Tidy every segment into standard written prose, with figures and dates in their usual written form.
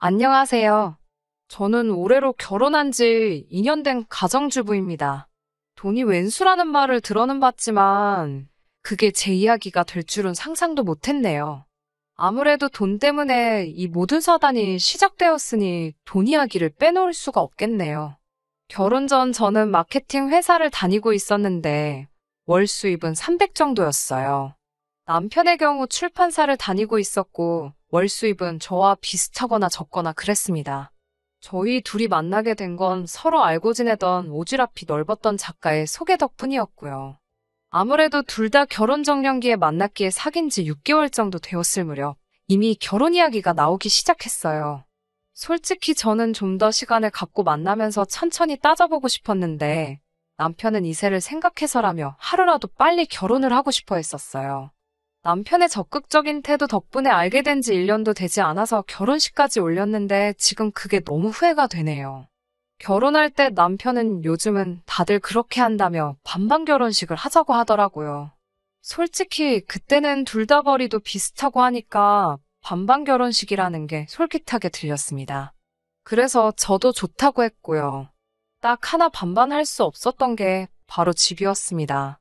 안녕하세요. 저는 올해로 결혼한 지 2년 된 가정주부입니다. 돈이 웬수라는 말을 들어는 봤지만 그게 제 이야기가 될 줄은 상상도 못했네요. 아무래도 돈 때문에 이 모든 사단이 시작되었으니 돈 이야기를 빼놓을 수가 없겠네요. 결혼 전 저는 마케팅 회사를 다니고 있었는데 월 수입은 300 정도였어요. 남편의 경우 출판사를 다니고 있었고 월 수입은 저와 비슷하거나 적거나 그랬습니다. 저희 둘이 만나게 된 건 서로 알고 지내던 오지랖이 넓었던 작가의 소개 덕분이었고요. 아무래도 둘 다 결혼 정년기에 만났기에 사귄 지 6개월 정도 되었을 무렵 이미 결혼 이야기가 나오기 시작했어요. 솔직히 저는 좀 더 시간을 갖고 만나면서 천천히 따져보고 싶었는데 남편은 이세를 생각해서라며 하루라도 빨리 결혼을 하고 싶어 했었어요. 남편의 적극적인 태도 덕분에 알게 된 지 1년도 되지 않아서 결혼식까지 올렸는데 지금 그게 너무 후회가 되네요. 결혼할 때 남편은 요즘은 다들 그렇게 한다며 반반 결혼식을 하자고 하더라고요. 솔직히 그때는 둘 다 벌이도 비슷하고 하니까 반반 결혼식이라는 게 솔깃하게 들렸습니다. 그래서 저도 좋다고 했고요. 딱 하나 반반할 수 없었던 게 바로 집이었습니다.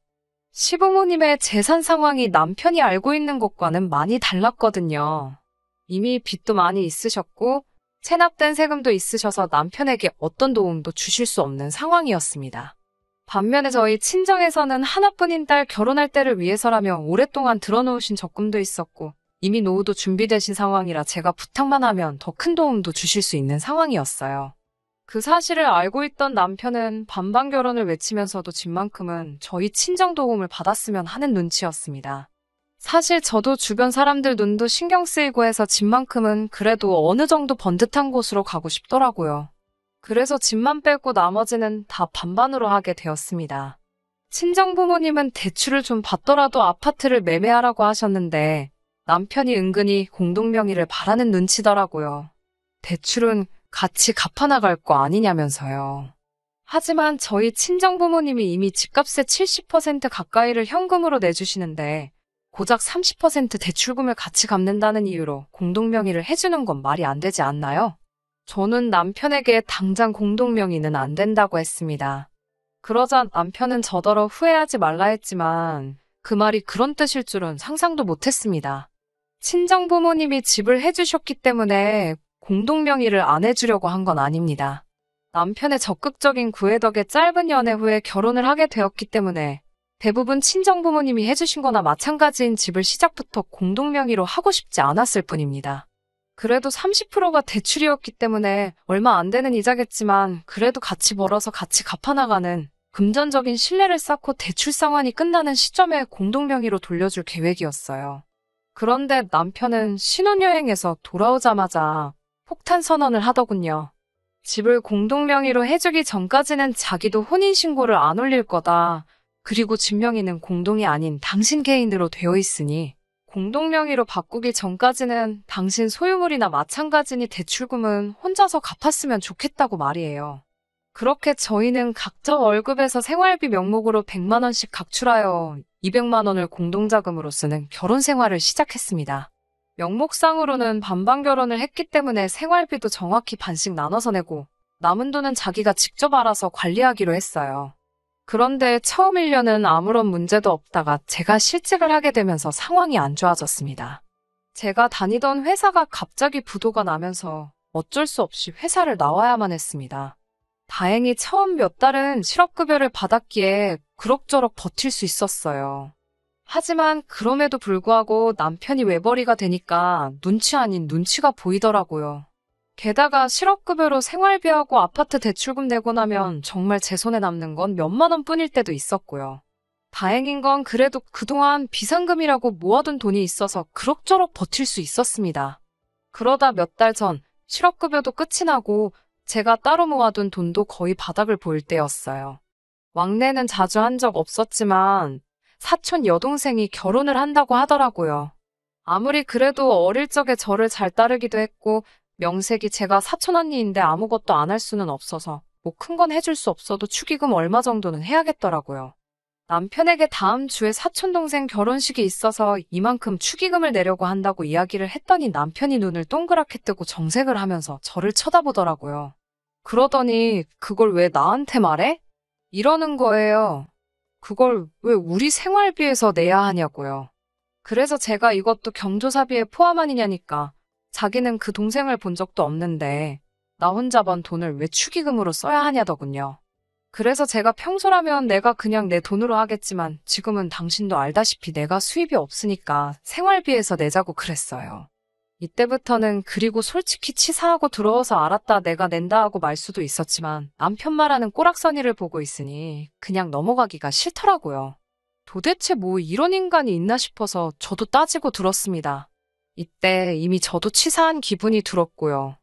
시부모님의 재산 상황이 남편이 알고 있는 것과는 많이 달랐거든요. 이미 빚도 많이 있으셨고 체납된 세금도 있으셔서 남편에게 어떤 도움도 주실 수 없는 상황이었습니다. 반면에 저희 친정에서는 하나뿐인 딸 결혼할 때를 위해서라며 오랫동안 들어놓으신 적금도 있었고 이미 노후도 준비되신 상황이라 제가 부탁만 하면 더 큰 도움도 주실 수 있는 상황이었어요. 그 사실을 알고 있던 남편은 반반 결혼을 외치면서도 집만큼은 저희 친정 도움을 받았으면 하는 눈치였습니다. 사실 저도 주변 사람들 눈도 신경 쓰이고 해서 집만큼은 그래도 어느 정도 번듯한 곳으로 가고 싶더라고요. 그래서 집만 빼고 나머지는 다 반반으로 하게 되었습니다. 친정 부모님은 대출을 좀 받더라도 아파트를 매매하라고 하셨는데 남편이 은근히 공동명의를 바라는 눈치더라고요. 대출은 같이 갚아나갈 거 아니냐면서요. 하지만 저희 친정 부모님이 이미 집값의 70% 가까이를 현금으로 내주시는데 고작 30% 대출금을 같이 갚는다는 이유로 공동명의를 해주는 건 말이 안 되지 않나요? 저는 남편에게 당장 공동명의는 안 된다고 했습니다. 그러자 남편은 저더러 후회하지 말라 했지만 그 말이 그런 뜻일 줄은 상상도 못했습니다. 친정 부모님이 집을 해주셨기 때문에 공동명의를 안 해주려고 한 건 아닙니다. 남편의 적극적인 구애 덕에 짧은 연애 후에 결혼을 하게 되었기 때문에 대부분 친정 부모님이 해주신 거나 마찬가지인 집을 시작부터 공동명의로 하고 싶지 않았을 뿐입니다. 그래도 30%가 대출이었기 때문에 얼마 안 되는 이자겠지만 그래도 같이 벌어서 같이 갚아나가는 금전적인 신뢰를 쌓고 대출 상환이 끝나는 시점에 공동명의로 돌려줄 계획이었어요. 그런데 남편은 신혼여행에서 돌아오자마자 폭탄 선언을 하더군요. 집을 공동명의로 해주기 전까지는 자기도 혼인신고를 안 올릴 거다. 그리고 집 명의는 공동이 아닌 당신 개인으로 되어 있으니 공동명의로 바꾸기 전까지는 당신 소유물이나 마찬가지니 대출금은 혼자서 갚았으면 좋겠다고 말이에요. 그렇게 저희는 각자 월급에서 생활비 명목으로 100만 원씩 각출하여 200만 원을 공동자금으로 쓰는 결혼 생활을 시작했습니다. 명목상으로는 반반 결혼을 했기 때문에 생활비도 정확히 반씩 나눠서 내고 남은 돈은 자기가 직접 알아서 관리하기로 했어요. 그런데 처음 1년은 아무런 문제도 없다가 제가 실직을 하게 되면서 상황이 안 좋아졌습니다. 제가 다니던 회사가 갑자기 부도가 나면서 어쩔 수 없이 회사를 나와야만 했습니다. 다행히 처음 몇 달은 실업급여를 받았기에 그럭저럭 버틸 수 있었어요. 하지만 그럼에도 불구하고 남편이 외벌이가 되니까 눈치 아닌 눈치가 보이더라고요. 게다가 실업급여로 생활비하고 아파트 대출금 내고 나면 정말 제 손에 남는 건 몇만 원뿐일 때도 있었고요. 다행인 건 그래도 그동안 비상금이라고 모아둔 돈이 있어서 그럭저럭 버틸 수 있었습니다. 그러다 몇 달 전 실업급여도 끝이 나고 제가 따로 모아둔 돈도 거의 바닥을 보일 때였어요. 왕래는 자주 한 적 없었지만 사촌 여동생이 결혼을 한다고 하더라고요. 아무리 그래도 어릴 적에 저를 잘 따르기도 했고 명색이 제가 사촌 언니인데 아무것도 안 할 수는 없어서 뭐 큰 건 해줄 수 없어도 축의금 얼마 정도는 해야겠더라고요. 남편에게 다음 주에 사촌동생 결혼식이 있어서 이만큼 축의금을 내려고 한다고 이야기를 했더니 남편이 눈을 동그랗게 뜨고 정색을 하면서 저를 쳐다보더라고요. 그러더니 그걸 왜 나한테 말해? 이러는 거예요. 그걸 왜 우리 생활비에서 내야 하냐고요. 그래서 제가 이것도 경조사비에 포함 아니냐니까. 자기는 그 동생을 본 적도 없는데 나 혼자 번 돈을 왜 축의금으로 써야 하냐더군요. 그래서 제가 평소라면 내가 그냥 내 돈으로 하겠지만 지금은 당신도 알다시피 내가 수입이 없으니까 생활비에서 내자고 그랬어요. 이때부터는 그리고 솔직히 치사하고 더러워서 알았다 내가 낸다 하고 말 수도 있었지만 남편 말하는 꼬락서니를 보고 있으니 그냥 넘어가기가 싫더라고요. 도대체 뭐 이런 인간이 있나 싶어서 저도 따지고 들었습니다. 이때 이미 저도 치사한 기분이 들었고요.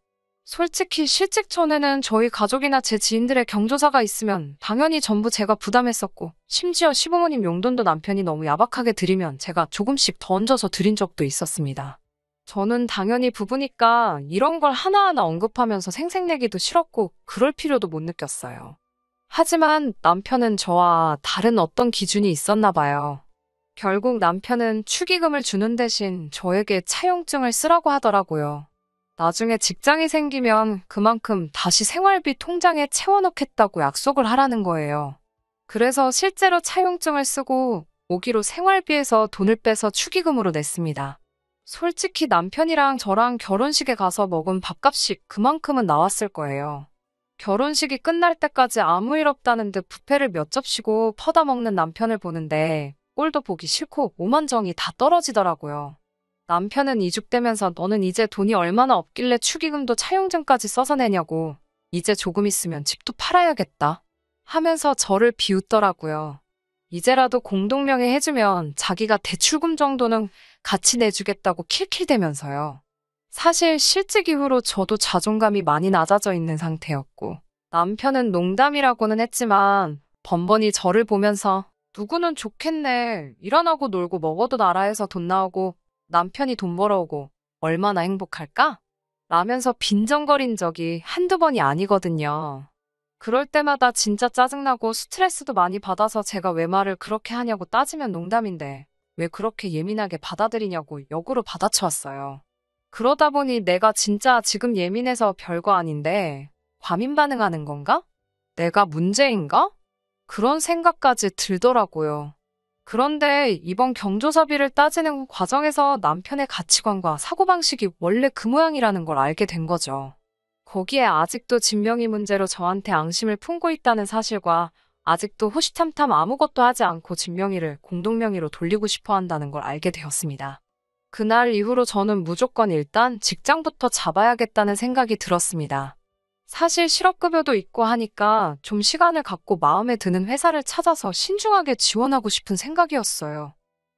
솔직히 실직 전에는 저희 가족이나 제 지인들의 경조사가 있으면 당연히 전부 제가 부담했었고 심지어 시부모님 용돈도 남편이 너무 야박하게 드리면 제가 조금씩 더 얹어서 드린 적도 있었습니다. 저는 당연히 부부니까 이런 걸 하나하나 언급하면서 생색내기도 싫었고 그럴 필요도 못 느꼈어요. 하지만 남편은 저와 다른 어떤 기준이 있었나 봐요. 결국 남편은 축의금을 주는 대신 저에게 차용증을 쓰라고 하더라고요. 나중에 직장이 생기면 그만큼 다시 생활비 통장에 채워넣겠다고 약속을 하라는 거예요. 그래서 실제로 차용증을 쓰고 오기로 생활비에서 돈을 빼서 축의금으로 냈습니다. 솔직히 남편이랑 저랑 결혼식에 가서 먹은 밥값이 그만큼은 나왔을 거예요. 결혼식이 끝날 때까지 아무 일 없다는 듯 뷔페를 몇 접시고 퍼다 먹는 남편을 보는데 꼴도 보기 싫고 오만정이 다 떨어지더라고요. 남편은 이죽대면서 너는 이제 돈이 얼마나 없길래 축의금도 차용증까지 써서 내냐고. 이제 조금 있으면 집도 팔아야겠다. 하면서 저를 비웃더라고요. 이제라도 공동명의 해주면 자기가 대출금 정도는 같이 내주겠다고 킬킬대면서요. 사실 실직 이후로 저도 자존감이 많이 낮아져 있는 상태였고 남편은 농담이라고는 했지만 번번이 저를 보면서 누구는 좋겠네. 일 안 하고 놀고 먹어도 나라에서 돈 나오고 남편이 돈 벌어오고 얼마나 행복할까? 라면서 빈정거린 적이 한두 번이 아니거든요. 그럴 때마다 진짜 짜증나고 스트레스도 많이 받아서 제가 왜 말을 그렇게 하냐고 따지면 농담인데 왜 그렇게 예민하게 받아들이냐고 역으로 받아쳐왔어요. 그러다 보니 내가 진짜 지금 예민해서 별거 아닌데 과민 반응하는 건가? 내가 문제인가? 그런 생각까지 들더라고요. 그런데 이번 경조사비를 따지는 과정에서 남편의 가치관과 사고방식이 원래 그 모양이라는 걸 알게 된 거죠. 거기에 아직도 진명이 문제로 저한테 앙심을 품고 있다는 사실과 아직도 호시탐탐 아무것도 하지 않고 진명이를 공동명의로 돌리고 싶어 한다는 걸 알게 되었습니다. 그날 이후로 저는 무조건 일단 직장부터 잡아야겠다는 생각이 들었습니다. 사실 실업급여도 있고 하니까 좀 시간을 갖고 마음에 드는 회사를 찾아서 신중하게 지원하고 싶은 생각이었어요.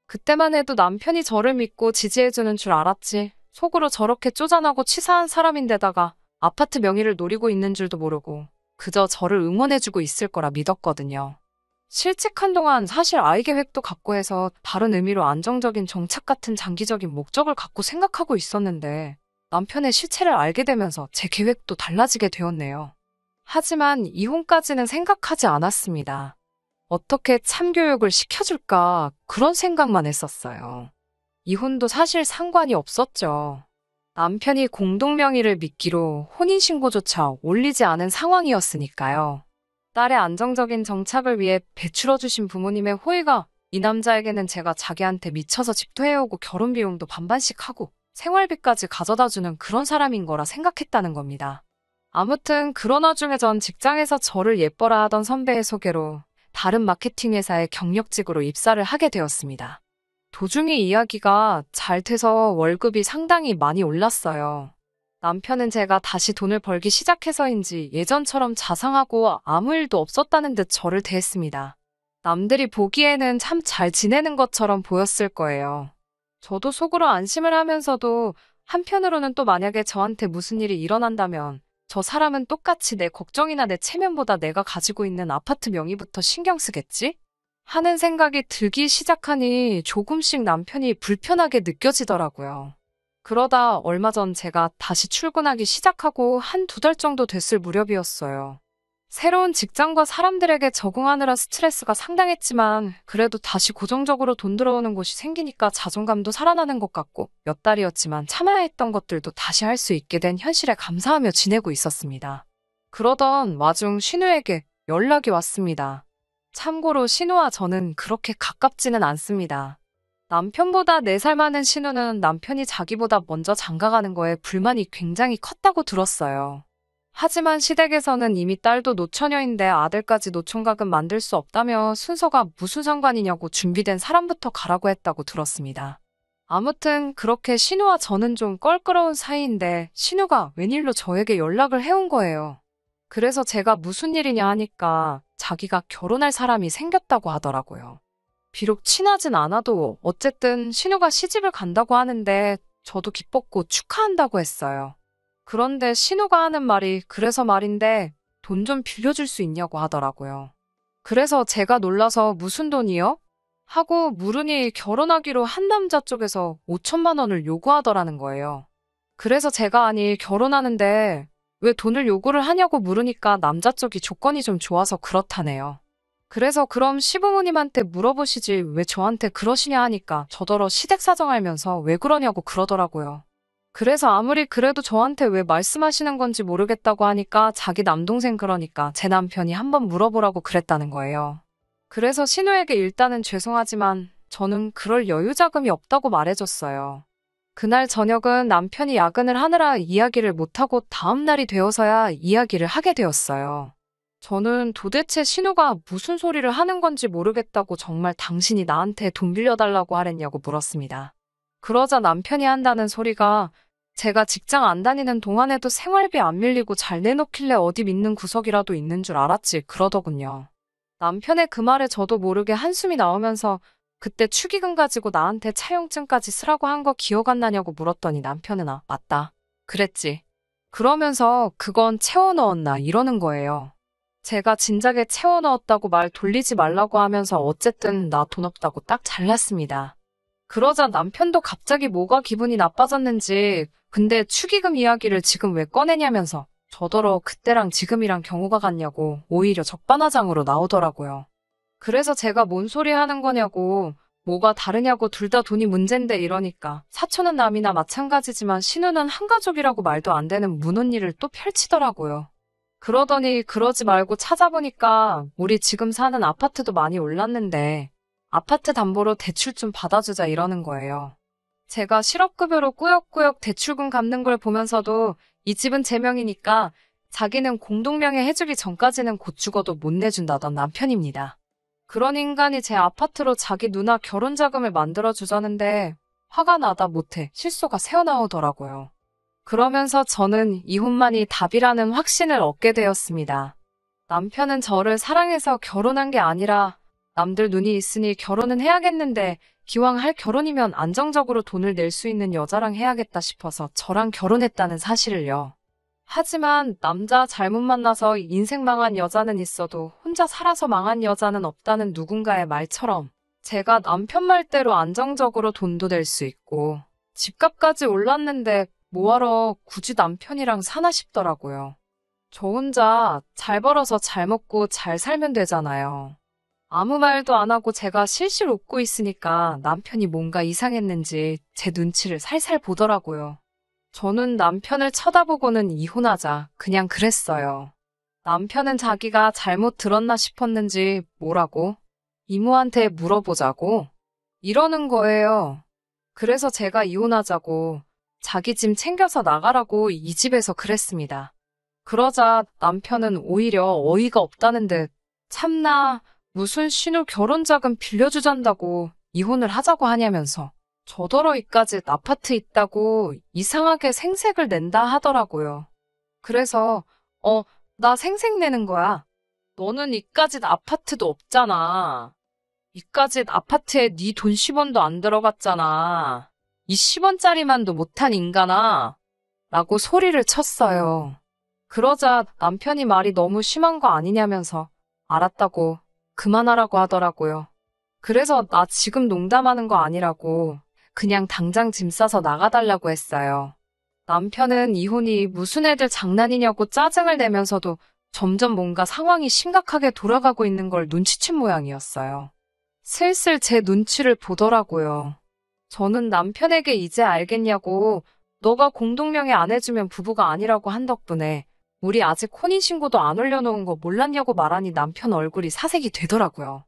그때만 해도 남편이 저를 믿고 지지해주는 줄 알았지. 속으로 저렇게 쪼잔하고 치사한 사람인데다가 아파트 명의를 노리고 있는 줄도 모르고 그저 저를 응원해주고 있을 거라 믿었거든요. 실직한 동안 사실 아이 계획도 갖고 해서 다른 의미로 안정적인 정착 같은 장기적인 목적을 갖고 생각하고 있었는데 남편의 실체를 알게 되면서 제 계획도 달라지게 되었네요. 하지만 이혼까지는 생각하지 않았습니다. 어떻게 참교육을 시켜줄까 그런 생각만 했었어요. 이혼도 사실 상관이 없었죠. 남편이 공동명의를 미끼로 혼인신고조차 올리지 않은 상황이었으니까요. 딸의 안정적인 정착을 위해 배출어주신 부모님의 호의가 이 남자에게는 제가 자기한테 미쳐서 집도 해오고 결혼 비용도 반반씩 하고 생활비까지 가져다주는 그런 사람인 거라 생각했다는 겁니다. 아무튼 그런 와중에 전 직장에서 저를 예뻐라 하던 선배의 소개로 다른 마케팅 회사의 경력직으로 입사를 하게 되었습니다. 도중에 이야기가 잘 돼서 월급이 상당히 많이 올랐어요. 남편은 제가 다시 돈을 벌기 시작해서인지 예전처럼 자상하고 아무 일도 없었다는 듯 저를 대했습니다. 남들이 보기에는 참 잘 지내는 것처럼 보였을 거예요. 저도 속으로 안심을 하면서도 한편으로는 또 만약에 저한테 무슨 일이 일어난다면 저 사람은 똑같이 내 걱정이나 내 체면보다 내가 가지고 있는 아파트 명의부터 신경 쓰겠지? 하는 생각이 들기 시작하니 조금씩 남편이 불편하게 느껴지더라고요. 그러다 얼마 전 제가 다시 출근하기 시작하고 한 두 달 정도 됐을 무렵이었어요. 새로운 직장과 사람들에게 적응하느라 스트레스가 상당했지만 그래도 다시 고정적으로 돈 들어오는 곳이 생기니까 자존감도 살아나는 것 같고 몇 달이었지만 참아야 했던 것들도 다시 할 수 있게 된 현실에 감사하며 지내고 있었습니다. 그러던 와중 신우에게 연락이 왔습니다. 참고로 신우와 저는 그렇게 가깝지는 않습니다. 남편보다 4살 많은 신우는 남편이 자기보다 먼저 장가가는 거에 불만이 굉장히 컸다고 들었어요. 하지만 시댁에서는 이미 딸도 노처녀인데 아들까지 노총각은 만들 수 없다며 순서가 무슨 상관이냐고 준비된 사람부터 가라고 했다고 들었습니다. 아무튼 그렇게 신우와 저는 좀 껄끄러운 사이인데 신우가 웬일로 저에게 연락을 해온 거예요. 그래서 제가 무슨 일이냐 하니까 자기가 결혼할 사람이 생겼다고 하더라고요. 비록 친하진 않아도 어쨌든 신우가 시집을 간다고 하는데 저도 기뻤고 축하한다고 했어요. 그런데 신우가 하는 말이 그래서 말인데 돈 좀 빌려줄 수 있냐고 하더라고요. 그래서 제가 놀라서 무슨 돈이요? 하고 물으니 결혼하기로 한 남자 쪽에서 5천만 원을 요구하더라는 거예요. 그래서 제가 아니 결혼하는데 왜 돈을 요구를 하냐고 물으니까 남자 쪽이 조건이 좀 좋아서 그렇다네요. 그래서 그럼 시부모님한테 물어보시지 왜 저한테 그러시냐 하니까 저더러 시댁 사정 알면서 왜 그러냐고 그러더라고요. 그래서 아무리 그래도 저한테 왜 말씀하시는 건지 모르겠다고 하니까 자기 남동생 그러니까 제 남편이 한번 물어보라고 그랬다는 거예요. 그래서 신우에게 일단은 죄송하지만 저는 그럴 여유 자금이 없다고 말해줬어요. 그날 저녁은 남편이 야근을 하느라 이야기를 못하고 다음 날이 되어서야 이야기를 하게 되었어요. 저는 도대체 신우가 무슨 소리를 하는 건지 모르겠다고 정말 당신이 나한테 돈 빌려달라고 하랬냐고 물었습니다. 그러자 남편이 한다는 소리가 제가 직장 안 다니는 동안에도 생활비 안 밀리고 잘 내놓길래 어디 믿는 구석이라도 있는 줄 알았지 그러더군요. 남편의 그 말에 저도 모르게 한숨이 나오면서 그때 축의금 가지고 나한테 차용증까지 쓰라고 한 거 기억 안 나냐고 물었더니 남편은 맞다. 그랬지. 그러면서 그건 채워 넣었나 이러는 거예요. 제가 진작에 채워 넣었다고 말 돌리지 말라고 하면서 어쨌든 나 돈 없다고 딱 잘랐습니다. 그러자 남편도 갑자기 뭐가 기분이 나빠졌는지 근데 축의금 이야기를 지금 왜 꺼내냐면서 저더러 그때랑 지금이랑 경우가 같냐고 오히려 적반하장으로 나오더라고요. 그래서 제가 뭔 소리 하는 거냐고 뭐가 다르냐고 둘 다 돈이 문제인데 이러니까 사촌은 남이나 마찬가지지만 신우는 한 가족이라고 말도 안 되는 문언니를 또 펼치더라고요. 그러더니 그러지 말고 찾아보니까 우리 지금 사는 아파트도 많이 올랐는데 아파트 담보로 대출 좀 받아주자 이러는 거예요. 제가 실업급여로 꾸역꾸역 대출금 갚는 걸 보면서도 이 집은 제 명이니까 자기는 공동명의 해주기 전까지는 곧 죽어도 못 내준다던 남편입니다. 그런 인간이 제 아파트로 자기 누나 결혼자금을 만들어주자는데 화가 나다 못해 실소가 새어나오더라고요. 그러면서 저는 이혼만이 답이라는 확신을 얻게 되었습니다. 남편은 저를 사랑해서 결혼한 게 아니라 남들 눈이 있으니 결혼은 해야겠는데 기왕 할 결혼이면 안정적으로 돈을 낼 수 있는 여자랑 해야겠다 싶어서 저랑 결혼했다는 사실을요. 하지만 남자 잘못 만나서 인생 망한 여자는 있어도 혼자 살아서 망한 여자는 없다는 누군가의 말처럼 제가 남편 말대로 안정적으로 돈도 낼 수 있고 집값까지 올랐는데 뭐하러 굳이 남편이랑 사나 싶더라고요. 저 혼자 잘 벌어서 잘 먹고 잘 살면 되잖아요. 아무 말도 안 하고 제가 실실 웃고 있으니까 남편이 뭔가 이상했는지 제 눈치를 살살 보더라고요. 저는 남편을 쳐다보고는 이혼하자 그냥 그랬어요. 남편은 자기가 잘못 들었나 싶었는지 뭐라고? 이모한테 물어보자고? 이러는 거예요. 그래서 제가 이혼하자고 자기 짐 챙겨서 나가라고 이 집에서 그랬습니다. 그러자 남편은 오히려 어이가 없다는 듯 참나 무슨 신우 결혼자금 빌려주잔다고 이혼을 하자고 하냐면서 저더러 이까짓 아파트 있다고 이상하게 생색을 낸다 하더라고요. 그래서 나 생색 내는 거야. 너는 이까짓 아파트도 없잖아. 이까짓 아파트에 네 돈 10원도 안 들어갔잖아. 이 10원짜리만도 못한 인간아. 라고 소리를 쳤어요. 그러자 남편이 말이 너무 심한 거 아니냐면서 알았다고 그만하라고 하더라고요. 그래서 나 지금 농담하는 거 아니라고 그냥 당장 짐 싸서 나가달라고 했어요. 남편은 이혼이 무슨 애들 장난이냐고 짜증을 내면서도 점점 뭔가 상황이 심각하게 돌아가고 있는 걸 눈치챈 모양이었어요. 슬슬 제 눈치를 보더라고요. 저는 남편에게 이제 알겠냐고, 너가 공동명의 안 해주면 부부가 아니라고 한 덕분에 우리 아직 혼인신고도 안 올려놓은 거 몰랐냐고 말하니 남편 얼굴이 사색이 되더라고요.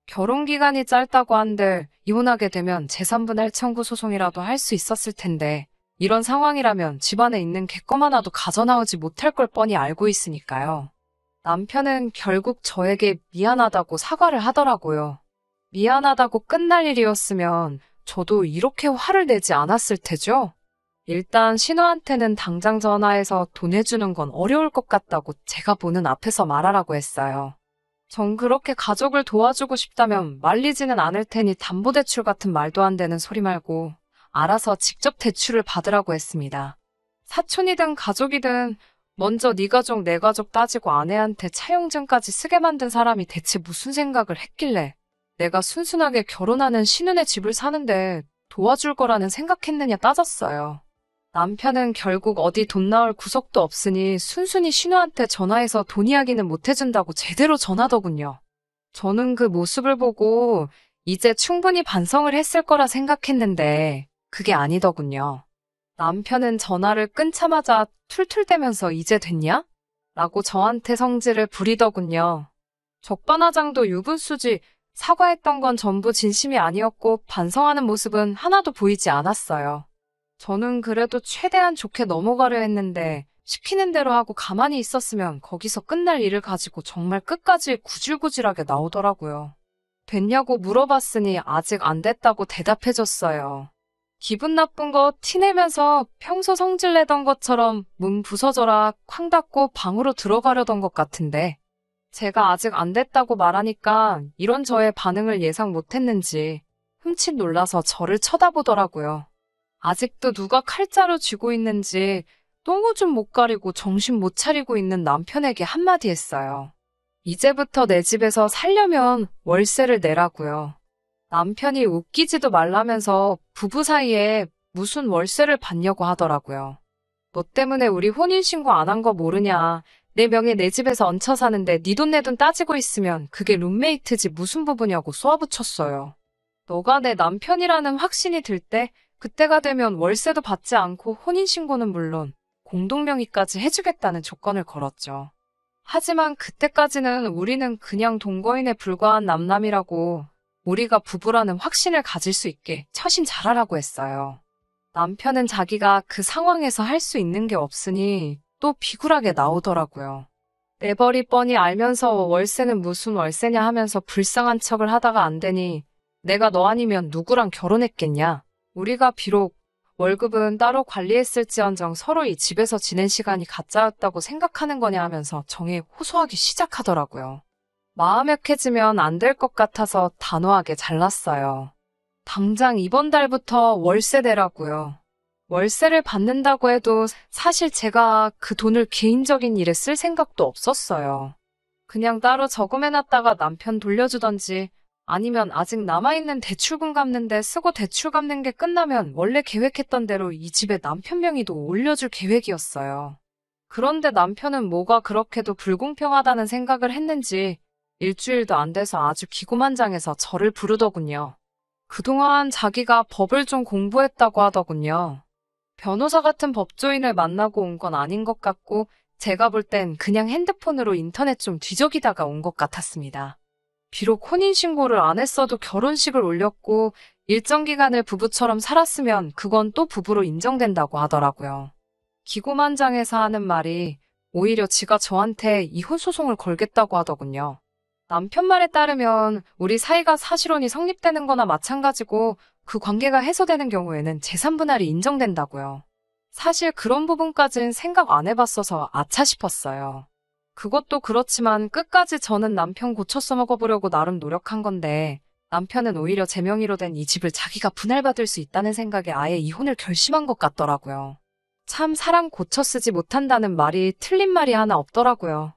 결혼기간이 짧다고 한들 이혼하게 되면 재산분할 청구 소송이라도 할 수 있었을 텐데 이런 상황이라면 집안에 있는 객검 하나도 가져나오지 못할 걸 뻔히 알고 있으니까요. 남편은 결국 저에게 미안하다고 사과를 하더라고요. 미안하다고 끝날 일이었으면 저도 이렇게 화를 내지 않았을 테죠? 일단 신우한테는 당장 전화해서 돈 해주는 건 어려울 것 같다고 제가 보는 앞에서 말하라고 했어요. 전 그렇게 가족을 도와주고 싶다면 말리지는 않을 테니 담보대출 같은 말도 안 되는 소리 말고 알아서 직접 대출을 받으라고 했습니다. 사촌이든 가족이든 먼저 네 가족 내 가족 따지고 아내한테 차용증까지 쓰게 만든 사람이 대체 무슨 생각을 했길래 내가 순순하게 결혼하는 신우네 집을 사는데 도와줄 거라는 생각했느냐 따졌어요. 남편은 결국 어디 돈 나올 구석도 없으니 순순히 신우한테 전화해서 돈 이야기는 못 해준다고 제대로 전하더군요. 저는 그 모습을 보고 이제 충분히 반성을 했을 거라 생각했는데 그게 아니더군요. 남편은 전화를 끊자마자 툴툴대면서 이제 됐냐? 라고 저한테 성질을 부리더군요. 적반하장도 유분수지 사과했던 건 전부 진심이 아니었고 반성하는 모습은 하나도 보이지 않았어요. 저는 그래도 최대한 좋게 넘어가려 했는데 시키는 대로 하고 가만히 있었으면 거기서 끝날 일을 가지고 정말 끝까지 구질구질하게 나오더라고요. 됐냐고 물어봤으니 아직 안 됐다고 대답해줬어요. 기분 나쁜 거 티내면서 평소 성질내던 것처럼 문 부서져라 쾅 닫고 방으로 들어가려던 것 같은데 제가 아직 안 됐다고 말하니까 이런 저의 반응을 예상 못했는지 흠칫 놀라서 저를 쳐다보더라고요. 아직도 누가 칼자루 쥐고 있는지 똥오 좀 못 가리고 정신 못 차리고 있는 남편에게 한마디 했어요. 이제부터 내 집에서 살려면 월세를 내라고요. 남편이 웃기지도 말라면서 부부 사이에 무슨 월세를 받냐고 하더라고요. 너 때문에 우리 혼인신고 안 한 거 모르냐. 내 명예 내 집에서 얹혀 사는데 네 돈 내 돈 따지고 있으면 그게 룸메이트지 무슨 부부냐고 쏘아붙였어요. 너가 내 남편이라는 확신이 들 때 그때가 되면 월세도 받지 않고 혼인신고는 물론 공동명의까지 해주겠다는 조건을 걸었죠. 하지만 그때까지는 우리는 그냥 동거인에 불과한 남남이라고 우리가 부부라는 확신을 가질 수 있게 처신 잘하라고 했어요. 남편은 자기가 그 상황에서 할 수 있는 게 없으니 또 비굴하게 나오더라고요. 내 벌이 뻔히 알면서 월세는 무슨 월세냐 하면서 불쌍한 척을 하다가 안 되니 내가 너 아니면 누구랑 결혼했겠냐. 우리가 비록 월급은 따로 관리했을지언정 서로 이 집에서 지낸 시간이 가짜였다고 생각하는 거냐 하면서 정에 호소하기 시작하더라고요. 마음 약해지면 안 될 것 같아서 단호하게 잘랐어요. 당장 이번 달부터 월세 내라고요. 월세를 받는다고 해도 사실 제가 그 돈을 개인적인 일에 쓸 생각도 없었어요. 그냥 따로 저금해놨다가 남편 돌려주던지 아니면 아직 남아있는 대출금 갚는데 쓰고 대출 갚는 게 끝나면 원래 계획했던 대로 이 집에 남편 명의도 올려줄 계획이었어요. 그런데 남편은 뭐가 그렇게도 불공평하다는 생각을 했는지 일주일도 안 돼서 아주 기고만장해서 저를 부르더군요. 그동안 자기가 법을 좀 공부했다고 하더군요. 변호사 같은 법조인을 만나고 온 건 아닌 것 같고 제가 볼 땐 그냥 핸드폰으로 인터넷 좀 뒤적이다가 온 것 같았습니다. 비록 혼인신고를 안 했어도 결혼식을 올렸고 일정 기간을 부부처럼 살았으면 그건 또 부부로 인정된다고 하더라고요. 기고만장해서 하는 말이 오히려 지가 저한테 이혼 소송을 걸겠다고 하더군요. 남편 말에 따르면 우리 사이가 사실혼이 성립되는 거나 마찬가지고 그 관계가 해소되는 경우에는 재산분할이 인정된다고요. 사실 그런 부분까진 생각 안 해봤어서 아차 싶었어요. 그것도 그렇지만 끝까지 저는 남편 고쳐 써먹어보려고 나름 노력한 건데 남편은 오히려 제 명의로 된 이 집을 자기가 분할받을 수 있다는 생각에 아예 이혼을 결심한 것 같더라고요. 참 사람 고쳐 쓰지 못한다는 말이 틀린 말이 하나 없더라고요.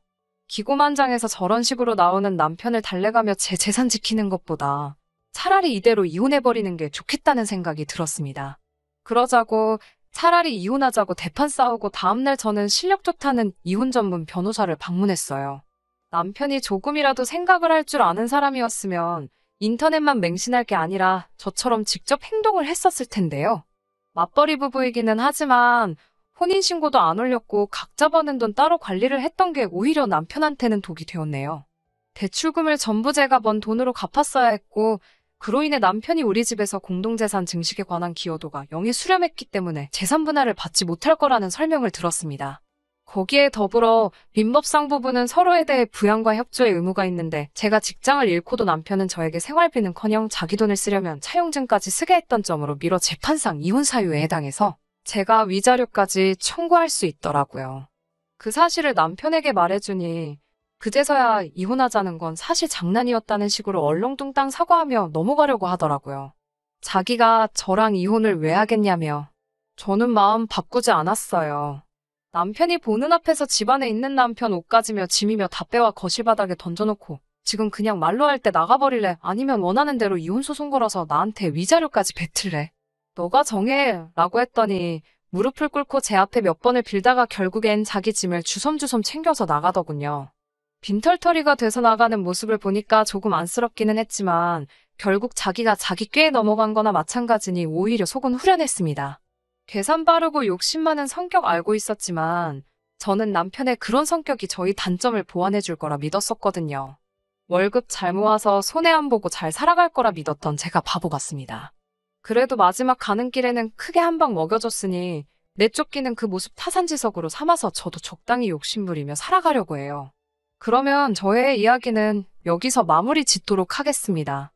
기고만장해서 저런 식으로 나오는 남편을 달래가며 제 재산 지키는 것보다 차라리 이대로 이혼해버리는 게 좋겠다는 생각이 들었습니다. 그러자고 차라리 이혼하자고 대판 싸우고 다음날 저는 실력 좋다는 이혼 전문 변호사를 방문했어요. 남편이 조금이라도 생각을 할 줄 아는 사람이었으면 인터넷만 맹신할 게 아니라 저처럼 직접 행동을 했었을 텐데요. 맞벌이 부부이기는 하지만 혼인신고도 안 올렸고 각자 버는 돈 따로 관리를 했던 게 오히려 남편한테는 독이 되었네요. 대출금을 전부 제가 번 돈으로 갚았어야 했고 그로 인해 남편이 우리 집에서 공동재산 증식에 관한 기여도가 0에 수렴했기 때문에 재산 분할을 받지 못할 거라는 설명을 들었습니다. 거기에 더불어 민법상 부부는 서로에 대해 부양과 협조의 의무가 있는데 제가 직장을 잃고도 남편은 저에게 생활비는커녕 자기 돈을 쓰려면 차용증까지 쓰게 했던 점으로 미뤄 재판상 이혼 사유에 해당해서 제가 위자료까지 청구할 수 있더라고요. 그 사실을 남편에게 말해주니 그제서야 이혼하자는 건 사실 장난이었다는 식으로 얼렁뚱땅 사과하며 넘어가려고 하더라고요. 자기가 저랑 이혼을 왜 하겠냐며. 저는 마음 바꾸지 않았어요. 남편이 보는 앞에서 집안에 있는 남편 옷 가지며 짐이며 다 빼와 거실 바닥에 던져놓고 지금 그냥 말로 할 때 나가버릴래? 아니면 원하는 대로 이혼소송 걸어서 나한테 위자료까지 뱉을래? 너가 정해 라고 했더니 무릎을 꿇고 제 앞에 몇 번을 빌다가 결국엔 자기 짐을 주섬주섬 챙겨서 나가더군요. 빈털터리가 돼서 나가는 모습을 보니까 조금 안쓰럽기는 했지만 결국 자기가 자기 꾀에 넘어간 거나 마찬가지니 오히려 속은 후련했습니다. 계산 빠르고 욕심 많은 성격 알고 있었지만 저는 남편의 그런 성격이 저희 단점을 보완해 줄 거라 믿었었거든요. 월급 잘 모아서 손해 안 보고 잘 살아갈 거라 믿었던 제가 바보 같습니다. 그래도 마지막 가는 길에는 크게 한 방 먹여줬으니 내쫓기는 그 모습 타산지석으로 삼아서 저도 적당히 욕심부리며 살아가려고 해요. 그러면 저의 이야기는 여기서 마무리 짓도록 하겠습니다.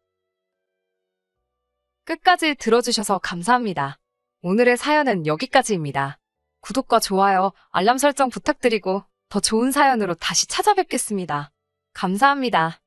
끝까지 들어주셔서 감사합니다. 오늘의 사연은 여기까지입니다. 구독과 좋아요, 알람 설정 부탁드리고 더 좋은 사연으로 다시 찾아뵙겠습니다. 감사합니다.